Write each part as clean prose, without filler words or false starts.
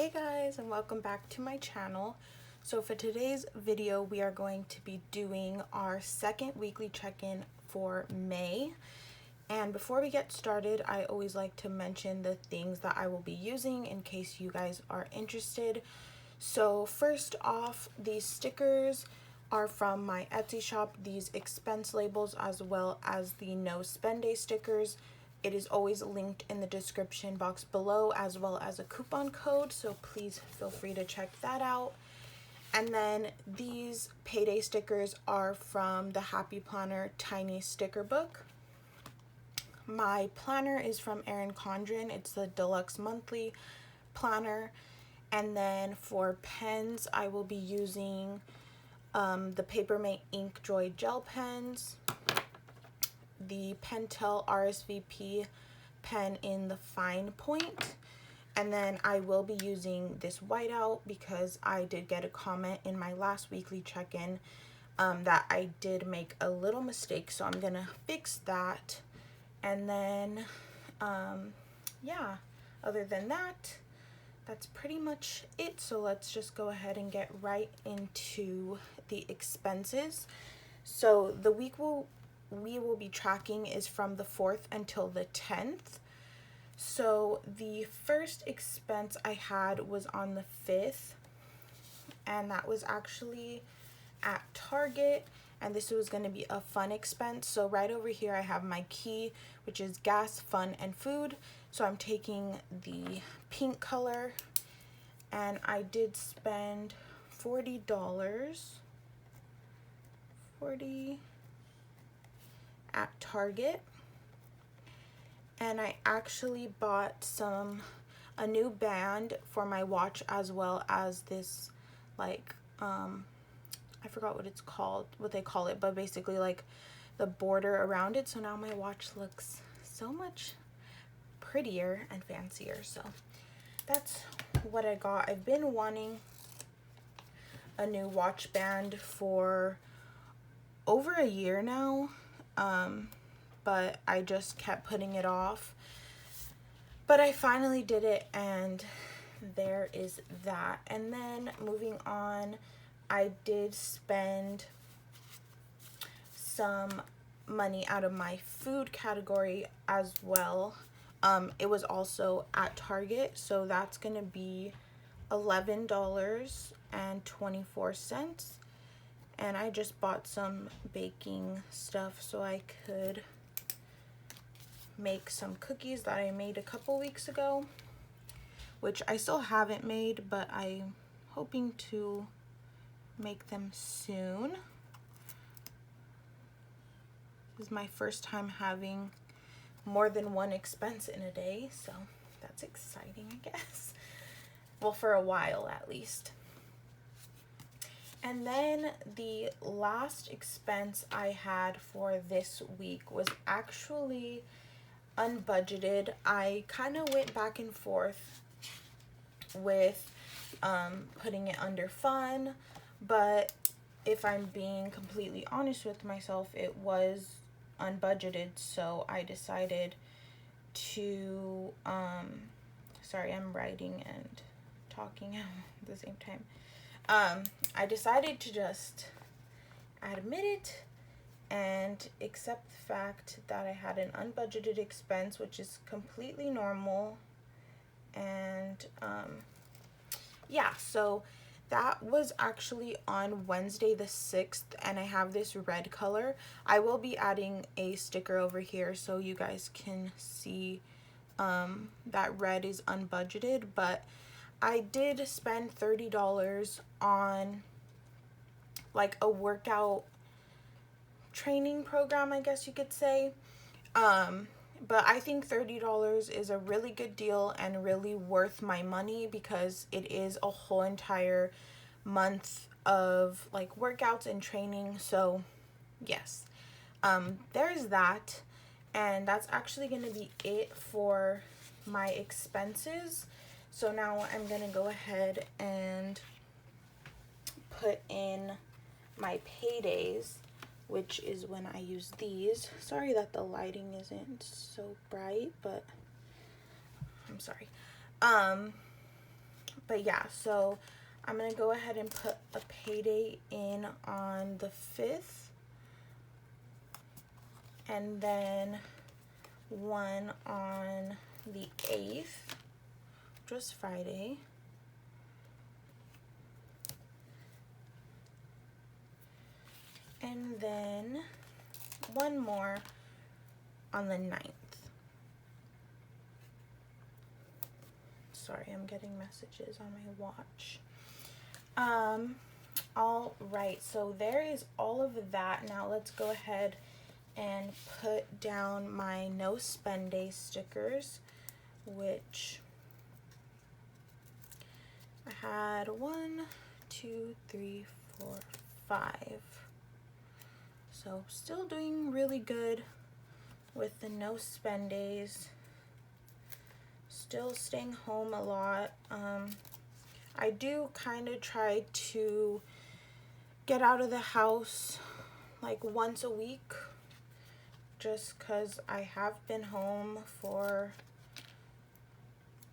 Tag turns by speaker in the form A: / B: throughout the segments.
A: Hey guys, and welcome back to my channel. So for today's video we are going to be doing our second weekly check-in for May. And before we get started, I always like to mention the things that I will be using in case you guys are interested. So first off, these stickers are from my Etsy shop, these expense labels as well as the no spend day stickers. It is always linked in the description box below, as well as a coupon code, so please feel free to check that out. And then these payday stickers are from the Happy Planner Tiny Sticker Book. My planner is from Erin Condren. It's the Deluxe Monthly Planner. And then for pens, I will be using the Papermate Ink Joy Gel pens, the Pentel RSVP pen in the fine point, and then I will be using this whiteout because I did get a comment in my last weekly check-in that I did make a little mistake, so I'm gonna fix that. And then yeah, other than that, that's pretty much it. So let's just go ahead and get right into the expenses. So the week we will be tracking is from the 4th until the 10th. So the first expense I had was on the 5th, and that was actually at Target, and this was going to be a fun expense. So right over here I have my key, which is gas, fun, and food. So I'm taking the pink color, and I did spend $40 at Target, and I actually bought a new band for my watch, as well as this like I forgot what they call it, but basically like the border around it. So now my watch looks so much prettier and fancier. So that's what I got. I've been wanting a new watch band for over a year now, but I just kept putting it off. But I finally did it, and there is that. And then moving on, I did spend some money out of my food category as well. It was also at Target, so that's gonna be $11.24. And I just bought some baking stuff so I could make some cookies that I made a couple weeks ago, which I still haven't made, but I'm hoping to make them soon. This is my first time having more than one expense in a day, so that's exciting, I guess. Well, for a while at least. And then the last expense I had for this week was actually unbudgeted. I kind of went back and forth with putting it under fun, but if I'm being completely honest with myself, it was unbudgeted, so I decided to sorry, I'm writing and talking at the same time. I decided to just admit it and accept the fact that I had an unbudgeted expense, which is completely normal. And yeah, so that was actually on Wednesday the 6th, and I have this red color. I will be adding a sticker over here so you guys can see that red is unbudgeted, but I did spend $30 on like a workout training program, I guess you could say. But I think $30 is a really good deal and really worth my money because it is a whole entire month of like workouts and training. So yes, there's that. And that's actually going to be it for my expenses. So now I'm going to go ahead and put in my paydays, which is when I use these. Sorry that the lighting isn't so bright, but I'm sorry. But yeah, so I'm gonna go ahead and put a payday in on the 5th, and then one on the 8th, just Friday. And then one more on the 9th. Sorry, I'm getting messages on my watch. All right, so there is all of that. Now let's go ahead and put down my no spend day stickers, which I had 1, 2, 3, 4, 5. So still doing really good with the no spend days. Still staying home a lot. I do kind of try to get out of the house like once a week, just because I have been home for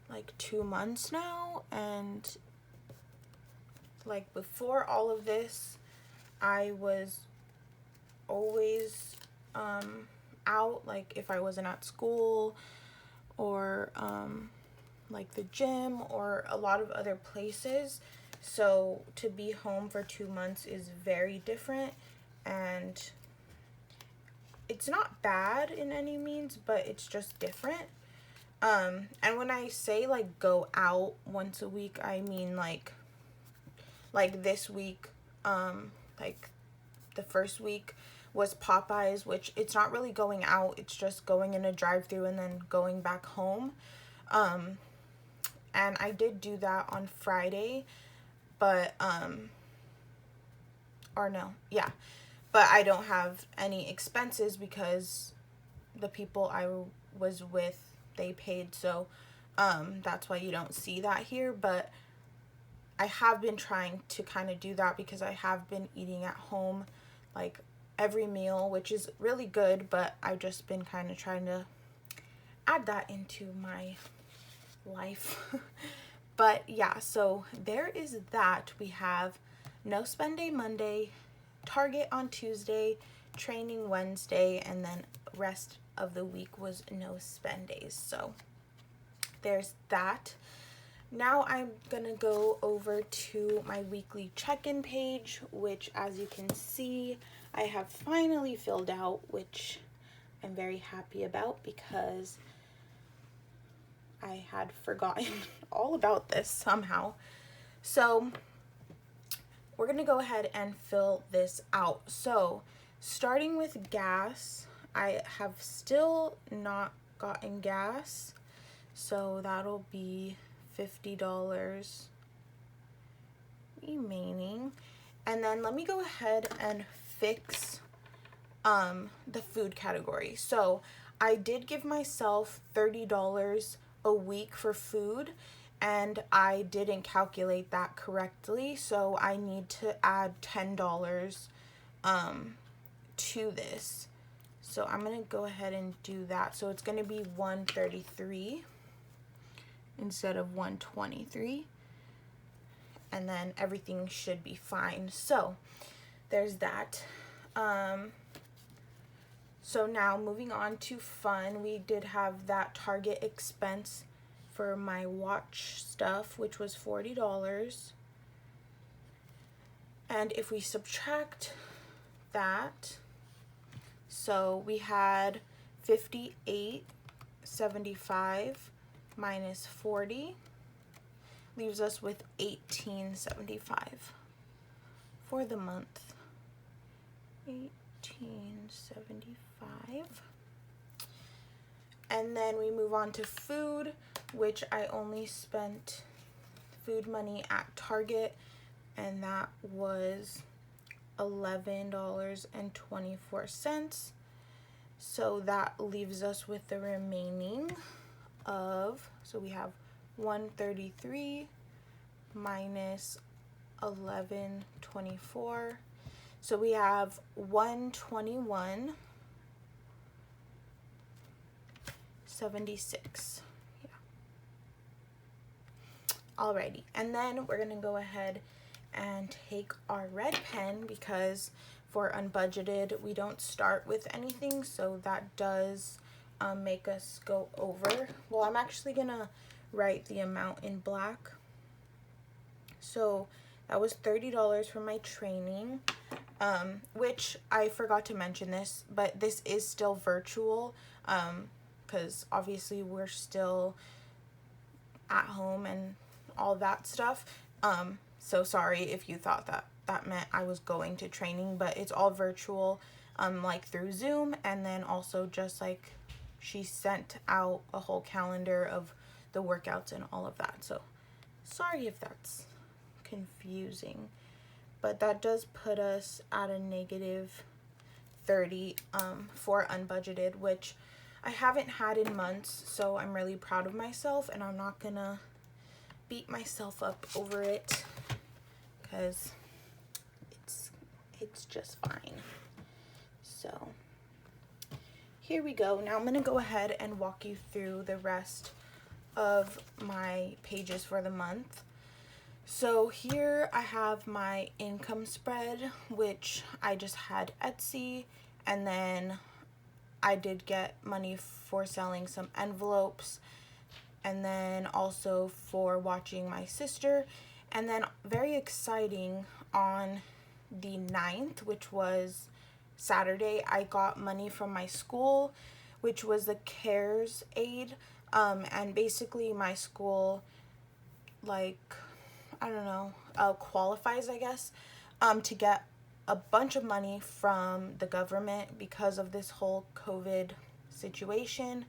A: like 2 months now, and like before all of this I was always out, like if I wasn't at school or like the gym or a lot of other places. So to be home for 2 months is very different, and it's not bad in any means, but it's just different. And when I say like go out once a week, I mean like this week, like the first week was Popeyes, which it's not really going out, it's just going in a drive-thru and then going back home. And I did do that on Friday, but or no, yeah, but I don't have any expenses because the people I was with, they paid, so that's why you don't see that here. But I have been trying to kind of do that because I have been eating at home like every meal, which is really good, but I've just been kind of trying to add that into my life. But yeah, so there is that. We have no spend day Monday, Target on Tuesday, training Wednesday, and then rest of the week was no spend days. So there's that. Now I'm gonna go over to my weekly check-in page, which as you can see I have finally filled out, which I'm very happy about because I had forgotten all about this somehow. So we're gonna go ahead and fill this out. So starting with gas, I have still not gotten gas, so that'll be $50 remaining. And then let me go ahead and fix the food category. So I did give myself $30 a week for food, and I didn't calculate that correctly, so I need to add $10 to this. So I'm gonna go ahead and do that. So it's gonna be $133 instead of $123, and then everything should be fine. So there's that. So now moving on to fun, we did have that Target expense for my watch stuff, which was $40. And if we subtract that, so we had $58.75 minus 40 leaves us with $18.75 for the month. $18.75. And then we move on to food, which I only spent food money at Target, and that was $11.24. So that leaves us with the remaining of, so we have 133 minus 11.24. So we have 121.76. Yeah. Alrighty, and then we're gonna go ahead and take our red pen, because for unbudgeted we don't start with anything, so that does make us go over. Well, I'm actually gonna write the amount in black. So that was $30 for my training, which I forgot to mention this, but this is still virtual, because obviously we're still at home and all that stuff. So sorry if you thought that meant I was going to training, but it's all virtual, like through Zoom, and then also just like she sent out a whole calendar of the workouts and all of that. So sorry if that's confusing, but that does put us at a negative 30 for unbudgeted, which I haven't had in months, so I'm really proud of myself, and I'm not gonna beat myself up over it because it's just fine. So here we go. Now I'm gonna go ahead and walk you through the rest of my pages for the month. So here I have my income spread, which I just had Etsy, and then I did get money for selling some envelopes, and then also for watching my sister. And then very exciting, on the 9th, which was Saturday, I got money from my school, which was the CARES aid. And basically my school, like, I don't know, qualifies, I guess, to get a bunch of money from the government because of this whole COVID situation.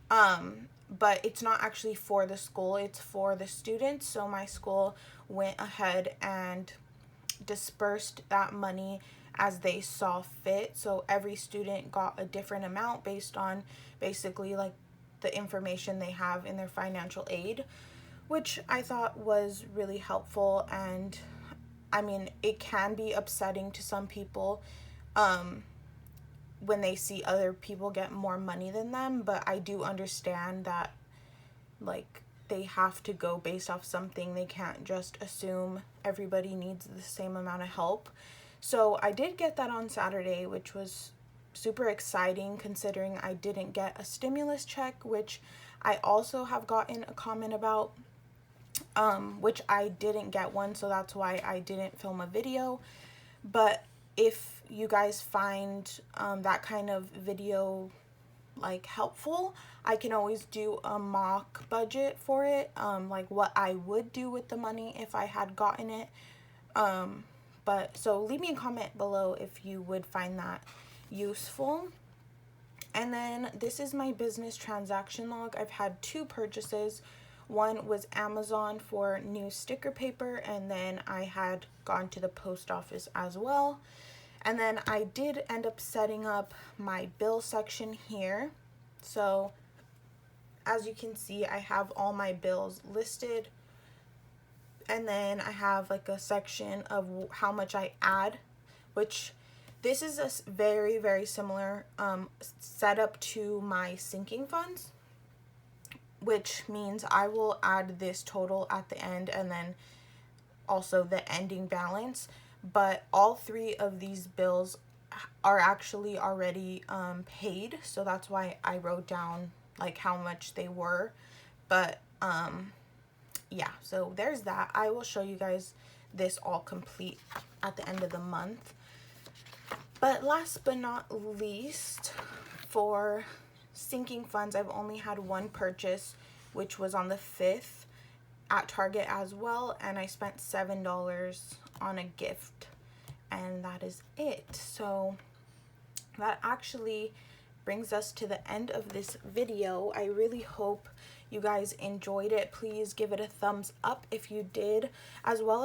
A: But it's not actually for the school, it's for the students. So my school went ahead and dispersed that money as they saw fit. So every student got a different amount based on basically like the information they have in their financial aid, which I thought was really helpful. And I mean, it can be upsetting to some people when they see other people get more money than them, but I do understand that, like, they have to go based off something. They can't just assume everybody needs the same amount of help. So I did get that on Saturday, which was super exciting considering I didn't get a stimulus check, which I also have gotten a comment about, which I didn't get one, so that's why I didn't film a video. But if you guys find that kind of video like helpful, I can always do a mock budget for it, like what I would do with the money if I had gotten it. But so leave me a comment below if you would find that useful. And then this is my business transaction log. I've had 2 purchases. One was Amazon for new sticker paper, and then I had gone to the post office as well. And then I did end up setting up my bill section here. So as you can see, I have all my bills listed. And then I have like a section of how much I add, which this is a very, very similar setup to my sinking funds, which means I will add this total at the end and then also the ending balance. But all 3 of these bills are actually already paid, so that's why I wrote down like how much they were. But yeah, so there's that. I will show you guys this all complete at the end of the month. But last but not least, for sinking funds, I've only had 1 purchase, which was on the 5th at Target as well, and I spent $7 on a gift, and that is it. So that actually brings us to the end of this video. I really hope you guys enjoyed it. Please give it a thumbs up if you did, as well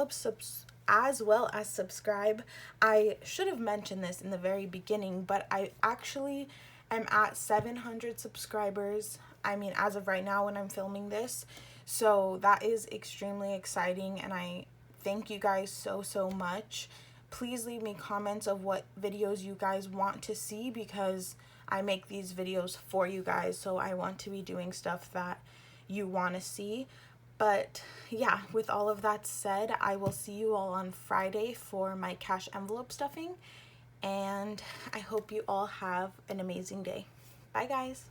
A: as subscribe. I should have mentioned this in the very beginning, but I actually am at 700 subscribers. I mean, as of right now when I'm filming this. So that is extremely exciting, and I thank you guys so much. Please leave me comments of what videos you guys want to see, because I make these videos for you guys, so I want to be doing stuff that you want to see. But yeah, with all of that said, I will see you all on Friday for my cash envelope stuffing, and I hope you all have an amazing day. Bye guys.